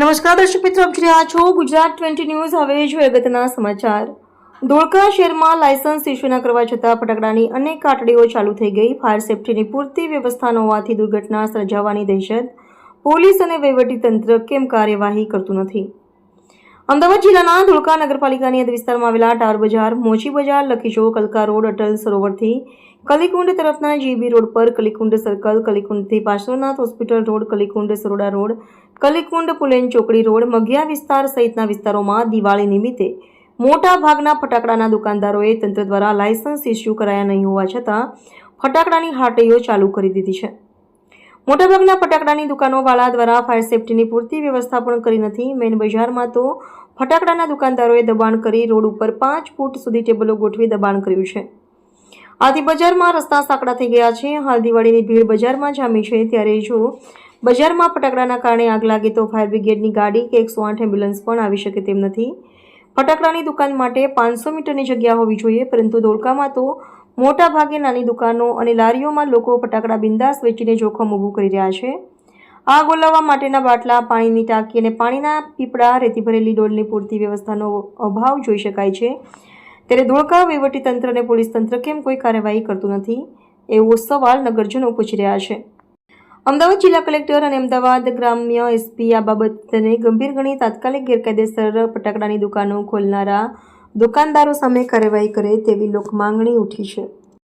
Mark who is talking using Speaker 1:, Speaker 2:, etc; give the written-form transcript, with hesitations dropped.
Speaker 1: નમસ્કાર દર્શક મિત્રો, આપ જોઈ રહ્યા છો ગુજરાત 20 ન્યૂઝ। હવે જોઈએ અગત્યના સમાચાર। ધોળકા શહેરમાં લાયસન્સ ઇસ્યુ ન કરવા છતાં ફટાકડાની અનેક કાટડીઓ ચાલુ થઈ ગઈ। ફાયર સેફટીની પૂરતી વ્યવસ્થા ન હોવાથી દુર્ઘટના સર્જાવાની દહેશત। પોલીસ અને વહીવટીતંત્ર કેમ કાર્યવાહી કરતું નથી? અમદાવાદ જિલ્લાના ધોળકા નગરપાલિકાની હદ વિસ્તારમાં આવેલા ટાવર બજાર, મોચી બજાર, લકી ચોક, કલકા રોડ, અટલ સરોવરથી કલીકુંડ તરફના જીબી રોડ પર કલીકુંડ સર્કલ, કલીકુંડથી Parshwanath hospital road, Kalikund Saroda road, Kalikund પુલેન ચોકડી રોડ, મઘિયા વિસ્તાર સહિતના વિસ્તારોમાં દિવાળી નિમિત્તે મોટા ભાગના ફટાકડાના દુકાનદારોએ તંત્ર દ્વારા લાયસન્સ ઇસ્યુ કરાયા નહીં હોવા છતાં ફટાકડાની હાટડીઓ ચાલુ કરી દીધી છે। મોટાભાગના ફટાકડાની દુકાનોવાળા દ્વારા ફાયર સેફટીની પૂરતી વ્યવસ્થા પણ કરી નથી। મેઇન બજારમાં તો ફટાકડાના દુકાનદારોએ દબાણ કરી રોડ ઉપર 5 ફૂટ સુધી ટેબલો ગોઠવી દબાણ કર્યું છે। આથી બજારમાં રસ્તા સાંકડા થઈ ગયા છે। હાલ દિવાળીની ભીડ બજારમાં જામી છે, ત્યારે જો બજારમાં ફટાકડાના કારણે આગ લાગે તો ફાયર બ્રિગેડની ગાડી કે 108 એમ્બ્યુલન્સ પણ આવી શકે તેમ નથી। ફટાકડાની દુકાન માટે 500 મીટરની જગ્યા હોવી જોઈએ, પરંતુ ધોળકામાં તો મોટા ભાગે નાની દુકાનો અને લારીઓમાં લોકો ફટાકડા બિંદાસ વેચીને જોખમ ઊભું કરી રહ્યા છે। આગ ઓલવવા માટેના બાટલા, પાણીની ટાંકી અને પાણીના પીપળા, રેતી ભરેલી ડોલની પૂરતી વ્યવસ્થાનો અભાવ જોઈ શકાય છે। ત્યારે ધોળકા વહીવટીતંત્ર અને પોલીસ તંત્ર કેમ કોઈ કાર્યવાહી કરતું નથી, એવો સવાલ નગરજનો પૂછી રહ્યા છે। અમદાવાદ જિલ્લા કલેક્ટર અને અમદાવાદ ગ્રામ્ય એસપી આ બાબતને ગંભીર ગણી તાત્કાલિક ગેરકાયદેસર ફટાકડાની દુકાનો ખોલનારા દુકાનદારો સામે કાર્યવાહી કરે તેવી લોક માંગણી ઉઠી છે।